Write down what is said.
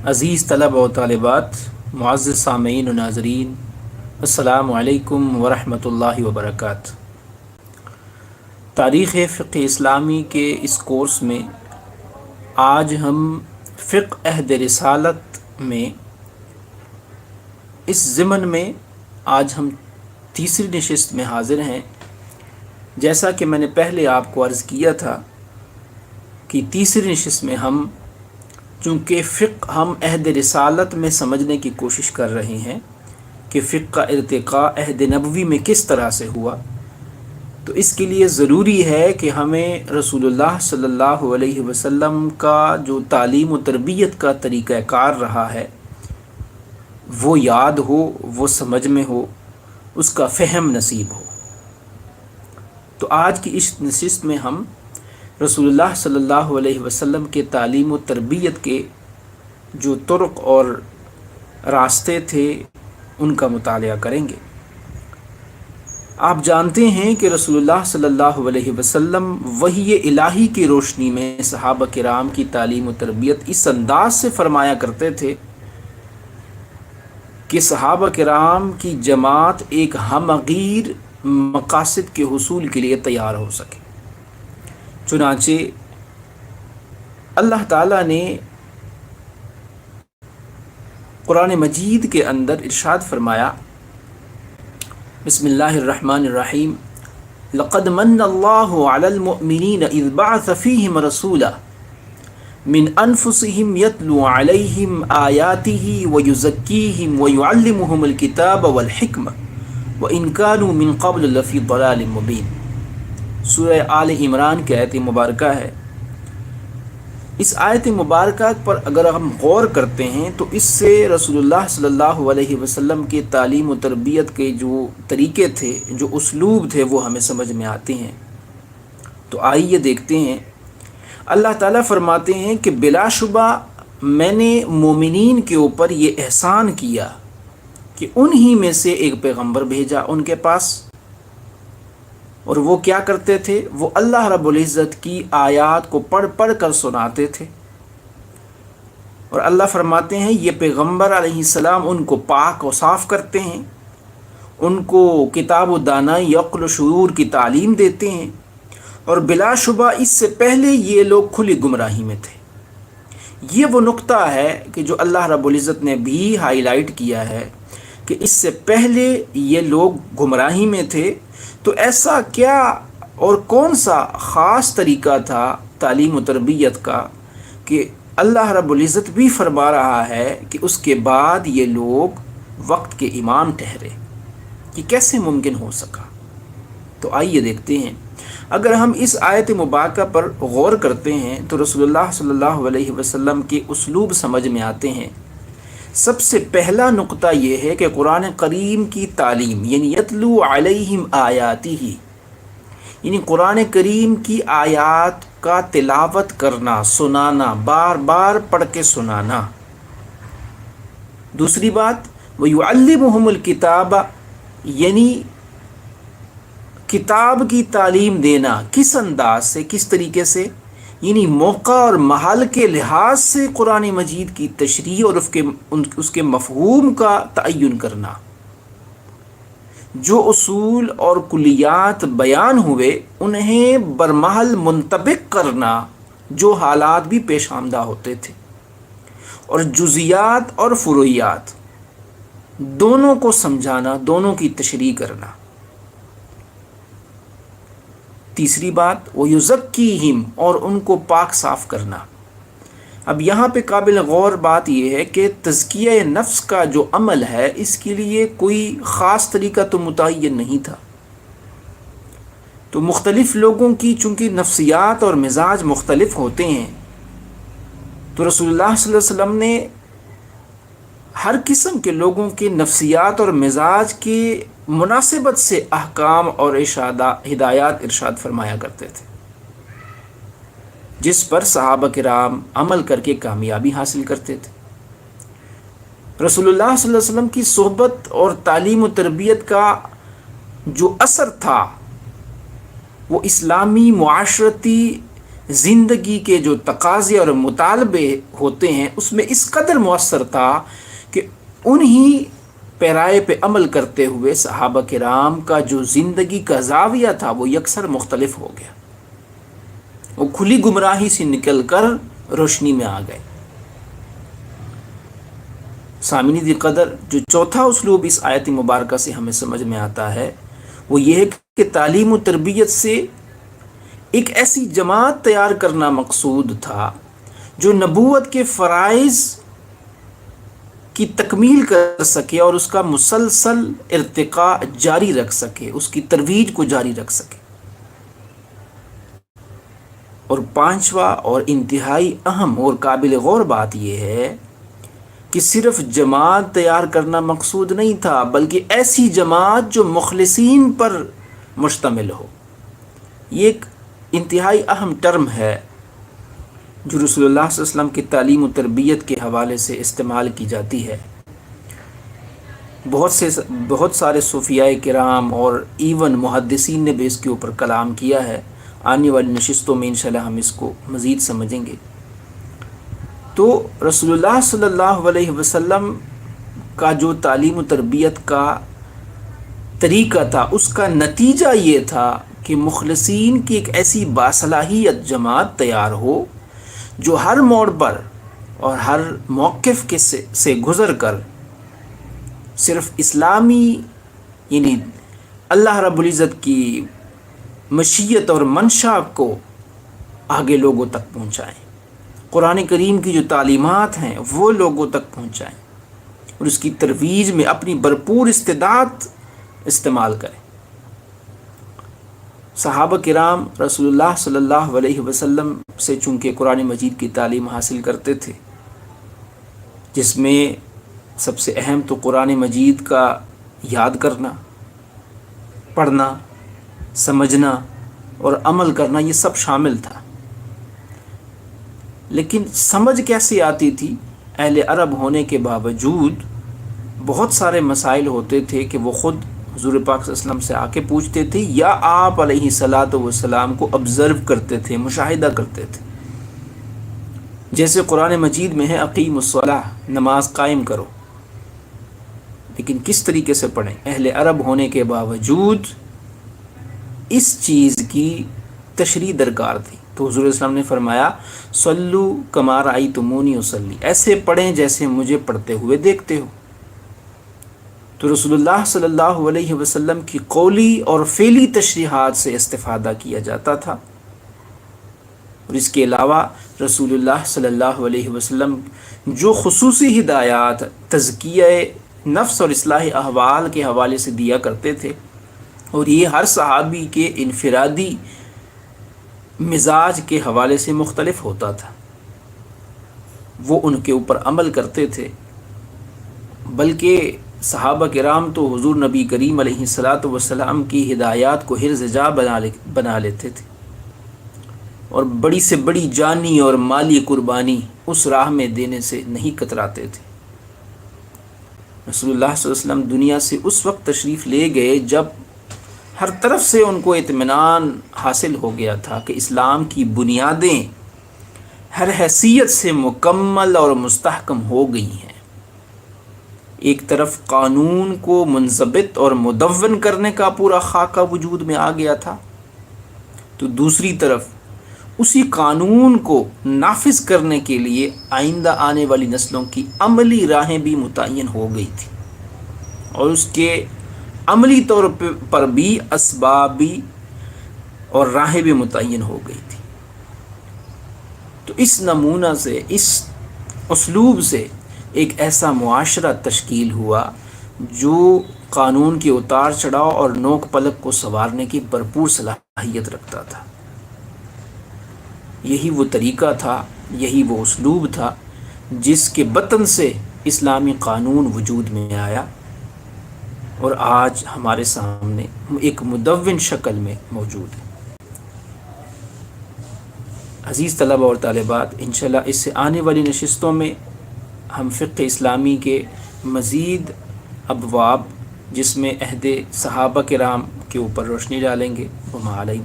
عزیز طلبہ و طالبات، معزز سامعین و ناظرین، السلام علیکم ورحمۃ اللہ وبرکاتہ۔ تاریخ فقہ اسلامی کے اس کورس میں آج ہم فقہ عہد رسالت میں اس ضمن میں آج ہم تیسری نشست میں حاضر ہیں۔ جیسا کہ میں نے پہلے آپ کو عرض کیا تھا کہ تیسری نشست میں ہم چونکہ فقہ ہم عہد رسالت میں سمجھنے کی کوشش کر رہے ہیں کہ فقہ کا ارتقاء عہد نبوی میں کس طرح سے ہوا، تو اس کے لیے ضروری ہے کہ ہمیں رسول اللہ صلی اللہ علیہ وسلم کا جو تعلیم و تربیت کا طریقہ کار رہا ہے وہ یاد ہو، وہ سمجھ میں ہو، اس کا فہم نصیب ہو۔ تو آج کی اس نشست میں ہم رسول اللہ صلی اللہ علیہ وسلم کے تعلیم و تربیت کے جو طرق اور راستے تھے ان کا مطالعہ کریں گے۔ آپ جانتے ہیں کہ رسول اللہ صلی اللہ علیہ وسلم وحی الہی کی روشنی میں صحابہ کرام کی تعلیم و تربیت اس انداز سے فرمایا کرتے تھے کہ صحابہ کرام کی جماعت ایک ہمغیر مقاصد کے حصول کے لیے تیار ہو سکے۔ چنانچہ اللہ تعالیٰ نے قرآن مجید کے اندر ارشاد فرمایا، بسم اللہ الرحمن الرحیم، لقد من اللہ علی المؤمنین اذ بعث فیہم رسولا من انفسہم یتلو علیہم آیاتہ ویزکیہم ویعلمہم الکتاب والحکمہ وإن كانوا من قبل لفی ضلال مبین۔ سورہ آل عمران کی آیت مبارکہ ہے۔ اس آیت مبارکہ پر اگر ہم غور کرتے ہیں تو اس سے رسول اللہ صلی اللہ علیہ وسلم کے تعلیم و تربیت کے جو طریقے تھے، جو اسلوب تھے، وہ ہمیں سمجھ میں آتے ہیں۔ تو آئیے دیکھتے ہیں۔ اللہ تعالیٰ فرماتے ہیں کہ بلا شبہ میں نے مومنین کے اوپر یہ احسان کیا کہ انہی میں سے ایک پیغمبر بھیجا ان کے پاس، اور وہ کیا کرتے تھے؟ وہ اللہ رب العزت کی آیات کو پڑھ پڑھ کر سناتے تھے۔ اور اللہ فرماتے ہیں یہ پیغمبر علیہ السلام ان کو پاک و صاف کرتے ہیں، ان کو کتاب و دانائی عقل و شعور کی تعلیم دیتے ہیں، اور بلا شبہ اس سے پہلے یہ لوگ کھلی گمراہی میں تھے۔ یہ وہ نقطہ ہے کہ جو اللہ رب العزت نے بھی ہائی لائٹ کیا ہے کہ اس سے پہلے یہ لوگ گمراہی میں تھے۔ تو ایسا کیا اور کون سا خاص طریقہ تھا تعلیم و تربیت کا کہ اللہ رب العزت بھی فرما رہا ہے کہ اس کے بعد یہ لوگ وقت کے امام ٹھہرے؟ یہ کیسے ممکن ہو سکا؟ تو آئیے دیکھتے ہیں۔ اگر ہم اس آیت مبارکہ پر غور کرتے ہیں تو رسول اللہ صلی اللہ علیہ وسلم کے اسلوب سمجھ میں آتے ہیں۔ سب سے پہلا نقطہ یہ ہے کہ قرآن کریم کی تعلیم، یعنی یتلو علیہم آیاتہ، یعنی قرآن کریم کی آیات کا تلاوت کرنا، سنانا، بار بار پڑھ کے سنانا۔ دوسری بات، وَيُعَلِّمُهُمُ الْكِتَابَ، یعنی کتاب کی تعلیم دینا۔ کس انداز سے، کس طریقے سے؟ یعنی موقع اور محل کے لحاظ سے قرآن مجید کی تشریح اور اس کے مفہوم کا تعین کرنا۔ جو اصول اور کلیات بیان ہوئے انہیں برمحل منطبق کرنا، جو حالات بھی پیش آمدہ ہوتے تھے، اور جزیات اور فروعیات دونوں کو سمجھانا، دونوں کی تشریح کرنا۔ تیسری بات، وَيُزَكِّيهِمْ، اور ان کو پاک صاف کرنا۔ اب یہاں پہ قابل غور بات یہ ہے کہ تزکیہ نفس کا جو عمل ہے اس کے لیے کوئی خاص طریقہ تو متعین نہیں تھا۔ تو مختلف لوگوں کی چونکہ نفسیات اور مزاج مختلف ہوتے ہیں، تو رسول اللہ صلی اللہ علیہ وسلم نے ہر قسم کے لوگوں کے نفسیات اور مزاج کے مناسبت سے احکام اور ہدایات ارشاد فرمایا کرتے تھے، جس پر صحابہ کرام عمل کر کے کامیابی حاصل کرتے تھے۔ رسول اللہ صلی اللہ علیہ وسلم کی صحبت اور تعلیم و تربیت کا جو اثر تھا وہ اسلامی معاشرتی زندگی کے جو تقاضے اور مطالبے ہوتے ہیں اس میں اس قدر مؤثر تھا کہ انہی پیرائے پہ عمل کرتے ہوئے صحابہ کرام کا جو زندگی کا زاویہ تھا وہ یکسر مختلف ہو گیا. وہ کھلی گمراہی سے نکل کر روشنی میں آ گئے. سامعین دی قدر، جو چوتھا اسلوب اس آیت مبارکہ سے ہمیں سمجھ میں آتا ہے وہ یہ ہے کہ تعلیم و تربیت سے ایک ایسی جماعت تیار کرنا مقصود تھا جو نبوت کے فرائض کی تکمیل کر سکے اور اس کا مسلسل ارتقاء جاری رکھ سکے، اس کی ترویج کو جاری رکھ سکے. اور پانچواں اور انتہائی اہم اور قابل غور بات یہ ہے کہ صرف جماعت تیار کرنا مقصود نہیں تھا، بلکہ ایسی جماعت جو مخلصین پر مشتمل ہو. یہ ایک انتہائی اہم ٹرم ہے جو رسول اللہ صلی اللہ علیہ وسلم کی تعلیم و تربیت کے حوالے سے استعمال کی جاتی ہے. بہت سارے صوفیاء کرام اور ایون محدثین نے بھی اس کے اوپر کلام کیا ہے. آنے والی نشستوں میں انشاءاللہ ہم اس کو مزید سمجھیں گے. تو رسول اللہ صلی اللہ علیہ وسلم کا جو تعلیم و تربیت کا طریقہ تھا اس کا نتیجہ یہ تھا کہ مخلصین کی ایک ایسی باصلاحیت جماعت تیار ہو جو ہر موڑ پر اور ہر موقف کے سے گزر کر صرف اسلامی یعنی اللہ رب العزت کی مشیت اور منشا کو آگے لوگوں تک پہنچائیں، قرآن کریم کی جو تعلیمات ہیں وہ لوگوں تک پہنچائیں اور اس کی ترویج میں اپنی بھرپور استعداد استعمال کریں. صحابہ کرام رسول اللہ صلی اللہ علیہ وسلم سے چونکہ قرآن مجید کی تعلیم حاصل کرتے تھے، جس میں سب سے اہم تو قرآن مجید کا یاد کرنا، پڑھنا، سمجھنا اور عمل کرنا یہ سب شامل تھا. لیکن سمجھ کیسے آتی تھی؟ اہل عرب ہونے کے باوجود بہت سارے مسائل ہوتے تھے کہ وہ خود حضور پاک صلی اللہ علیہ وسلم سے آ کے پوچھتے تھے یا آپ علیہ الصلاۃ والسلام کو آبزرو کرتے تھے، مشاہدہ کرتے تھے. جیسے قرآن مجید میں ہے اقیم الصلاۃ، نماز قائم کرو، لیکن کس طریقے سے پڑھیں؟ اہل عرب ہونے کے باوجود اس چیز کی تشریح درکار تھی. تو حضور اسلام نے فرمایا صلو کما رأیتمونی اصلی، ایسے پڑھیں جیسے مجھے پڑھتے ہوئے دیکھتے ہو. تو رسول اللہ صلی اللہ علیہ وسلم کی قولی اور فعلی تشریحات سے استفادہ کیا جاتا تھا. اور اس کے علاوہ رسول اللہ صلی اللہ علیہ وسلم جو خصوصی ہدایات تزکیہ نفس اور اصلاح احوال کے حوالے سے دیا کرتے تھے، اور یہ ہر صحابی کے انفرادی مزاج کے حوالے سے مختلف ہوتا تھا، وہ ان کے اوپر عمل کرتے تھے. بلکہ صحابہ کرام تو حضور نبی کریم علیہ الصلاۃ والسلام کی ہدایات کو حرز جا بنا لیتے تھے اور بڑی سے بڑی جانی اور مالی قربانی اس راہ میں دینے سے نہیں کتراتے تھے. رسول اللہ صلی اللہ علیہ وسلم دنیا سے اس وقت تشریف لے گئے جب ہر طرف سے ان کو اطمینان حاصل ہو گیا تھا کہ اسلام کی بنیادیں ہر حیثیت سے مکمل اور مستحکم ہو گئی ہیں. ایک طرف قانون کو منضبط اور مدون کرنے کا پورا خاکہ وجود میں آ گیا تھا، تو دوسری طرف اسی قانون کو نافذ کرنے کے لیے آئندہ آنے والی نسلوں کی عملی راہیں بھی متعین ہو گئی تھی، اور اس کے عملی طور پر بھی اسباب بھی اور راہیں بھی متعین ہو گئی تھی. تو اس نمونہ سے، اس اسلوب سے ایک ایسا معاشرہ تشکیل ہوا جو قانون کے اتار چڑھاؤ اور نوک پلک کو سنوارنے کی بھرپور صلاحیت رکھتا تھا. یہی وہ طریقہ تھا، یہی وہ اسلوب تھا جس کے بطن سے اسلامی قانون وجود میں آیا اور آج ہمارے سامنے ایک مدون شکل میں موجود ہے. عزیز طلبہ اور طالبات، انشاءاللہ اس سے آنے والی نشستوں میں ہم فقہ اسلامی کے مزید ابواب جس میں عہد صحابہ کرام کے اوپر روشنی ڈالیں گے. وما علینا